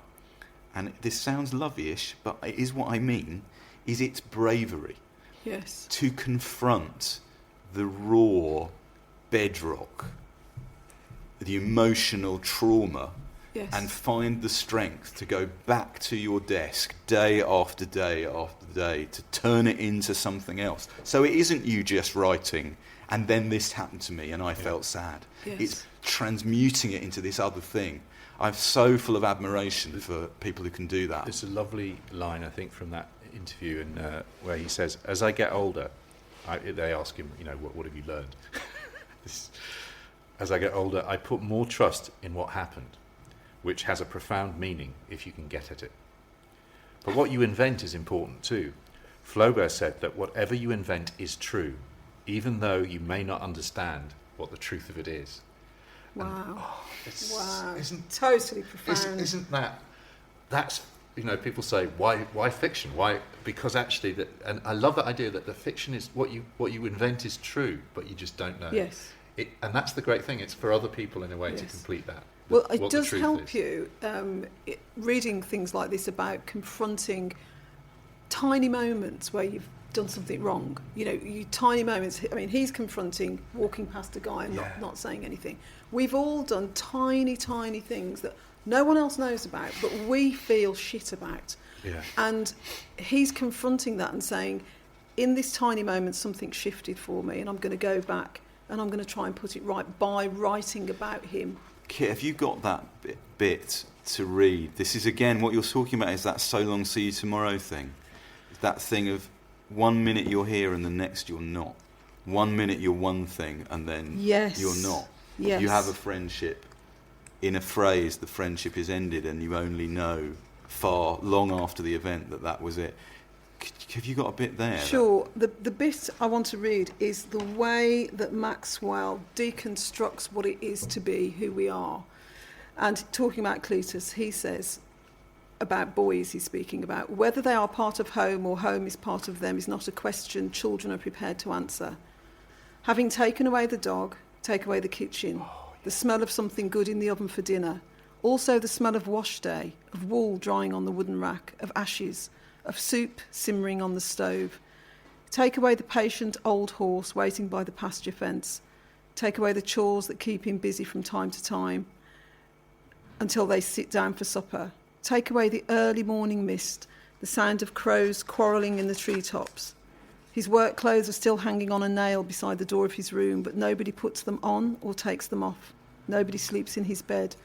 and this sounds lovey-ish, but it is what I mean, is its bravery. Yes. To confront the raw bedrock, the emotional trauma, and find the strength to go back to your desk day after day after day to turn it into something else. So it isn't you just writing, and then this happened to me and I felt sad. Yes. It's transmuting it into this other thing. I'm so full of admiration for people who can do that. There's a lovely line, I think, from that interview where he says, as I get older, they ask him, what have you learned? As I get older, I put more trust in what happened, which has a profound meaning if you can get at it. But what you invent is important too. Flaubert said that whatever you invent is true, even though you may not understand what the truth of it is. Wow. Wow. Isn't totally profound. Isn't that's, people say, why fiction? Why? Because actually, and I love that idea that the fiction is what you invent is true, but you just don't know. Yes. And that's the great thing. It's for other people in a way to complete that. Well, it does help you reading things like this about confronting tiny moments where you've done something wrong. You tiny moments. I mean, he's confronting walking past a guy and not saying anything. We've all done tiny things that no one else knows about, but we feel shit about. Yeah. And he's confronting that and saying, in this tiny moment, something shifted for me, and I'm going to go back and I'm going to try and put it right by writing about him. Kit, have you got that bit to read? This is, again, what you're talking about is that so long, see you tomorrow thing. That thing of 1 minute you're here and the next you're not. 1 minute you're one thing and then you're not. Yes. You have a friendship. In a phrase, the friendship is ended and you only know far long after the event that was it. Have you got a bit there? Sure. The bit I want to read is the way that Maxwell deconstructs what it is to be who we are. And talking about Cletus, he says about boys, he's speaking about, whether they are part of home or home is part of them is not a question children are prepared to answer. Having taken away the dog, take away the kitchen, the smell of something good in the oven for dinner, also the smell of wash day, of wool drying on the wooden rack, of ashes, of soup simmering on the stove. Take away the patient old horse waiting by the pasture fence. Take away the chores that keep him busy from time to time until they sit down for supper. Take away the early morning mist, the sound of crows quarrelling in the treetops. His work clothes are still hanging on a nail beside the door of his room, but nobody puts them on or takes them off. Nobody sleeps in his bed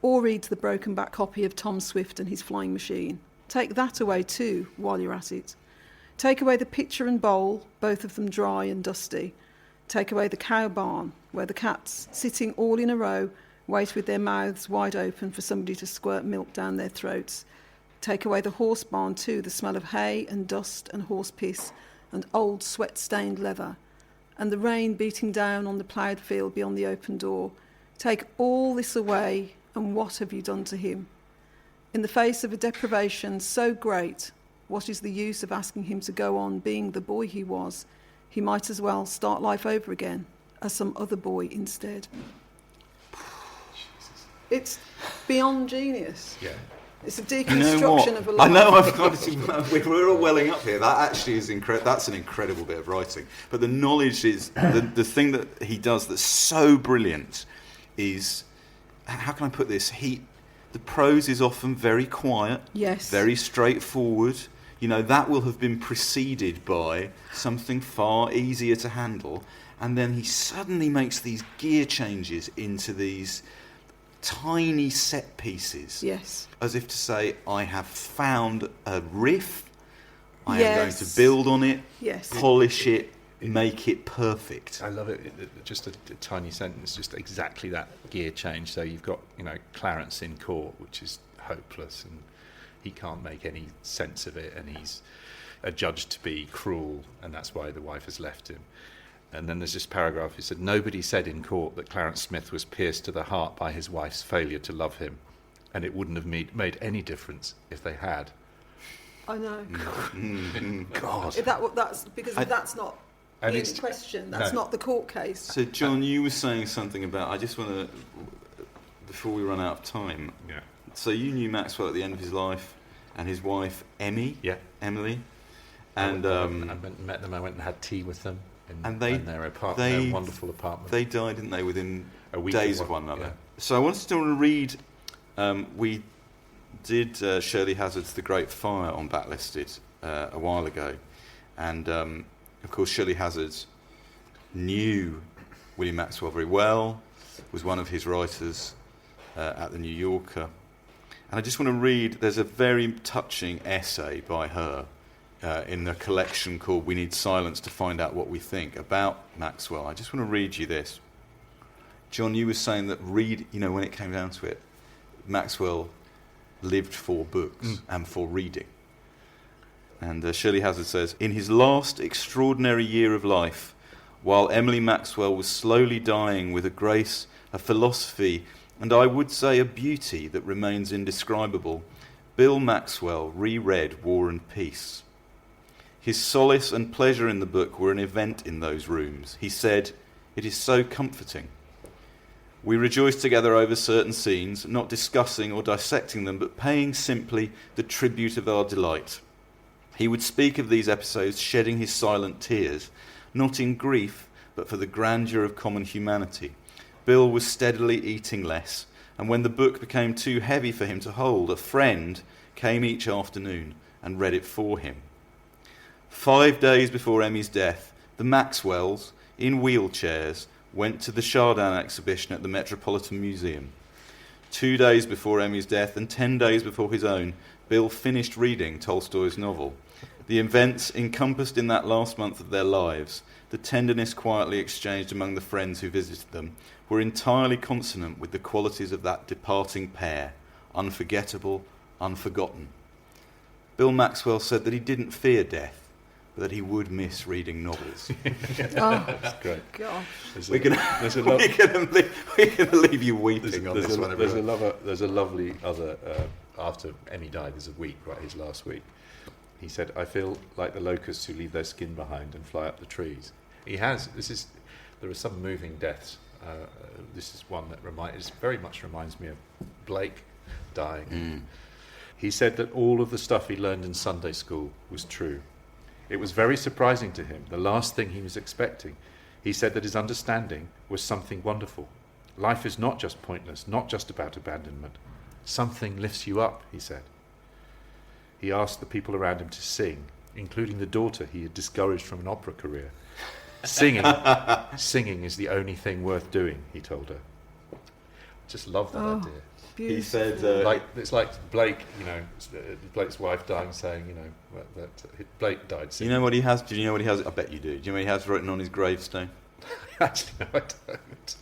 or reads the broken back copy of Tom Swift and his flying machine. Take that away too, while you're at it. Take away the pitcher and bowl, both of them dry and dusty. Take away the cow barn, where the cats, sitting all in a row, wait with their mouths wide open for somebody to squirt milk down their throats. Take away the horse barn too, the smell of hay and dust and horse piss and old sweat-stained leather, and the rain beating down on the ploughed field beyond the open door. Take all this away, and what have you done to him? In the face of a deprivation so great, what is the use of asking him to go on being the boy he was? He might as well start life over again as some other boy instead. It's beyond genius. Yeah. It's a deconstruction of a life. I know I've got to, we're all welling up here. That actually is that's an incredible bit of writing. But the knowledge is, the thing that he does that's so brilliant is, how can I put this? The prose is often very quiet, yes, very straightforward. That will have been preceded by something far easier to handle. And then he suddenly makes these gear changes into these tiny set pieces. Yes. As if to say, I have found a riff, I yes, am going to build on it, yes, polish it, make it perfect. I love it. Just a tiny sentence, just exactly that gear change. So you've got, Clarence in court, which is hopeless, and he can't make any sense of it, and he's adjudged to be cruel, and that's why the wife has left him. And then there's this paragraph, he said, nobody said in court that Clarence Smith was pierced to the heart by his wife's failure to love him, and it wouldn't have made any difference if they had. I know. God. That's because that's not in question. That's not the court case. So, John, you were saying something about, I just want to, before we run out of time. Yeah. So you knew Maxwell at the end of his life, and his wife, Emily. And I met them, I went and had tea with them. In their wonderful apartment. They died, didn't they, within a week days of one another. Yeah. So I wanted to read, we did Shirley Hazard's The Great Fire on Backlisted a while ago. And, of course, Shirley Hazard knew William Maxwell very well, was one of his writers at the New Yorker. And I just want to read, there's a very touching essay by her in the collection called We Need Silence to Find Out What We Think, about Maxwell. I just want to read you this. John, you were saying that when it came down to it, Maxwell lived for books and for reading. And Shirley Hazard says, in his last extraordinary year of life, while Emily Maxwell was slowly dying with a grace, a philosophy, and I would say a beauty that remains indescribable, Bill Maxwell reread War and Peace. His solace and pleasure in the book were an event in those rooms. He said, "It is so comforting. We rejoiced together over certain scenes, not discussing or dissecting them, but paying simply the tribute of our delight. He would speak of these episodes shedding his silent tears, not in grief, but for the grandeur of common humanity. Bill was steadily eating less, and when the book became too heavy for him to hold, a friend came each afternoon and read it for him. 5 days before Emmy's death, the Maxwells, in wheelchairs, went to the Chardin exhibition at the Metropolitan Museum. 2 days before Emmy's death and 10 days before his own, Bill finished reading Tolstoy's novel. The events encompassed in that last month of their lives, the tenderness quietly exchanged among the friends who visited them, were entirely consonant with the qualities of that departing pair, unforgettable, unforgotten. Bill Maxwell said that he didn't fear death, but that he would miss reading novels." That's great. Gosh. We're going to leave you weeping on this one. There's a lovely other, after Emmy died, there's a week, right, his last week. He said, "I feel like the locusts who leave their skin behind and fly up the trees." There are some moving deaths. This is one that very much reminds me of Blake dying. He said that all of the stuff he learned in Sunday school was true. It was very surprising to him, the last thing he was expecting. He said that his understanding was something wonderful. Life is not just pointless, not just about abandonment. Something lifts you up, he said. He asked the people around him to sing, including the daughter he had discouraged from an opera career. Singing is the only thing worth doing, he told her. I just love that idea. Beautiful. He said, it's like Blake, Blake's wife dying, saying, that Blake died. Do you know what he has? Do you know what he has? I bet you do. Do you know what he has written on his gravestone? Actually, no, I don't.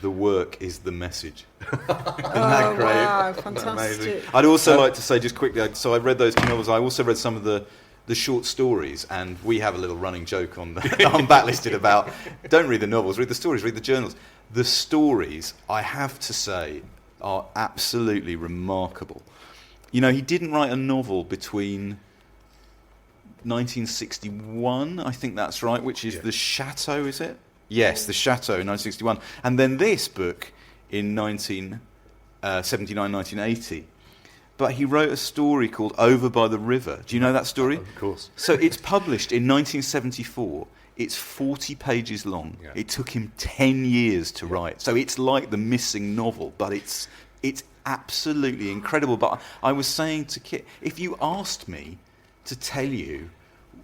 The work is the message. Isn't that great? Wow, fantastic. Amazing. I'd also like to say just quickly, so I read those two novels. I also read some of the short stories, and we have a little running joke on Backlisted about, don't read the novels, read the stories, read the journals. The stories, I have to say, are absolutely remarkable. He didn't write a novel between 1961, I think that's right, which is The Chateau, is it? Yes, The Chateau, 1961. And then this book in 1979, 1980. But he wrote a story called Over by the River. Do you know that story? Of course. So it's published in 1974. It's 40 pages long. Yeah. It took him 10 years to write. So it's like the missing novel, but it's absolutely incredible. But I was saying to Kit, if you asked me to tell you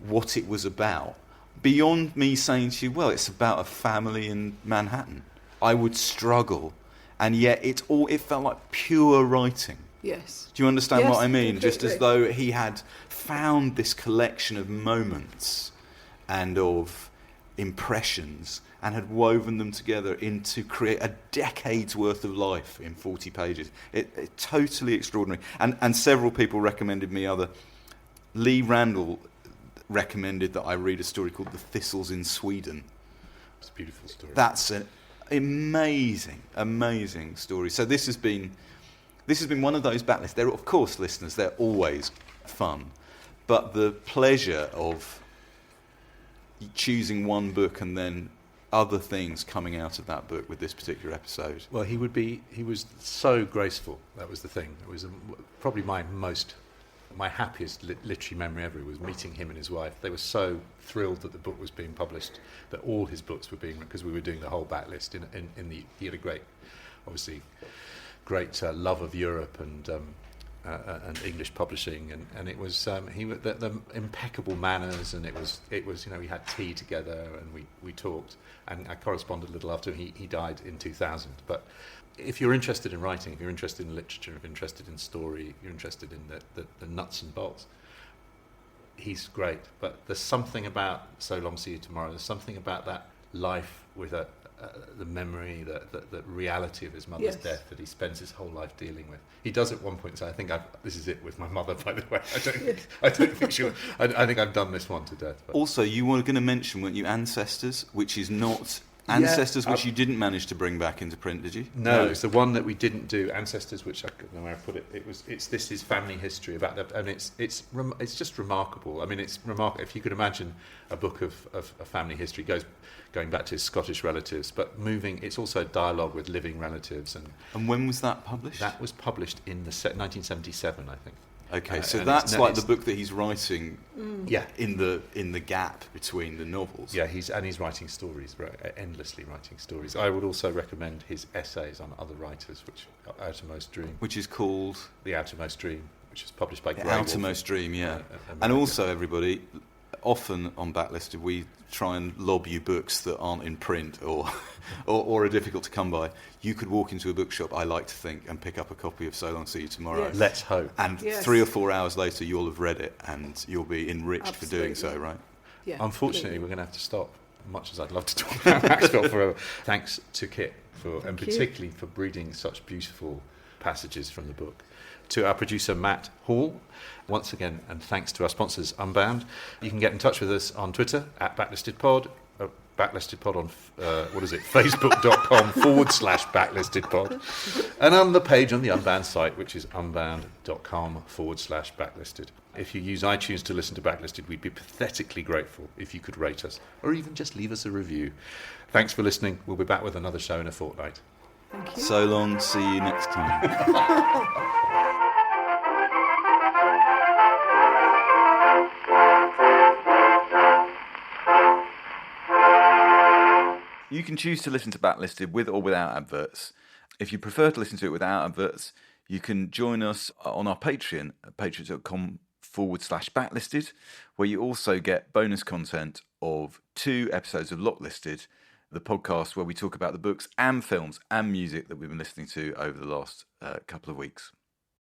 what it was about, beyond me saying to you, well, it's about a family in Manhattan, I would struggle. And yet it felt like pure writing. Yes. Do you understand what I mean? Completely. Just as though he had found this collection of moments and of impressions and had woven them together to create a decade's worth of life in 40 pages. It totally extraordinary. And several people recommended me Lee Randall recommended that I read a story called The Thistles in Sweden. It's a beautiful story. That's an amazing, amazing story. So this has been one of those backlists. They're, of course, listeners, they're always fun. But the pleasure of choosing one book and then other things coming out of that book with this particular episode. Well, he was so graceful. That was the thing. It was probably my happiest literary memory ever was meeting him and his wife. They were so thrilled that the book was being published, that all his books were being, because we were doing the whole backlist he had a great, obviously, great love of Europe and English publishing, and it was the impeccable manners, and it was we had tea together and we talked, and I corresponded a little after he died in 2000. But if you're interested in writing, if you're interested in literature, if you're interested in story, you're interested in the nuts and bolts, he's great. But there's something about So Long See You Tomorrow, there's something about that life with a the memory, the reality of his mother's death that he spends his whole life dealing with. He does at one point say, "I think this is it with my mother." By the way, I don't think she'll. I think I've done this one to death. But. Also, you were going to mention, weren't you, Ancestors, which is not. Ancestors, which you didn't manage to bring back into print, did you? No, it's the one that we didn't do. Ancestors, which I don't know where I put it. This is family history about that, and it's just remarkable. I mean, it's remarkable if you could imagine a book of family history going back to his Scottish relatives, but moving. It's also a dialogue with living relatives. And when was that published? That was published in the 1977, I think. Okay, so that's like the book that he's writing. Yeah, in the gap between the novels. Yeah, he's writing stories, endlessly writing stories. I would also recommend his essays on other writers, which Outermost Dream, which is called The Outermost Dream, which is published by The Outermost Dream. Yeah, and also everybody. Often on Backlisted, we try and lob you books that aren't in print or are difficult to come by. You could walk into a bookshop, I like to think, and pick up a copy of So Long, See You Tomorrow. Yes. Let's hope. And 3 or 4 hours later, you'll have read it, and you'll be enriched for doing so, right? Yeah, unfortunately, we're going to have to stop. Much as I'd love to talk about Maxwell forever. Thanks to Kit particularly for breeding such beautiful passages from the book. To our producer, Matt Hall, once again, and thanks to our sponsors, Unbound. You can get in touch with us on Twitter at BacklistedPod, BacklistedPod on, facebook.com/backlistedpod, and on the page on the Unbound site, which is unbound.com/backlisted. If you use iTunes to listen to Backlisted, we'd be pathetically grateful if you could rate us, or even just leave us a review. Thanks for listening. We'll be back with another show in a fortnight. Thank you. So long, see you next time. You can choose to listen to Backlisted with or without adverts. If you prefer to listen to it without adverts, you can join us on our Patreon at patreon.com/backlisted, where you also get bonus content of 2 episodes of Locklisted, the podcast where we talk about the books and films and music that we've been listening to over the last couple of weeks.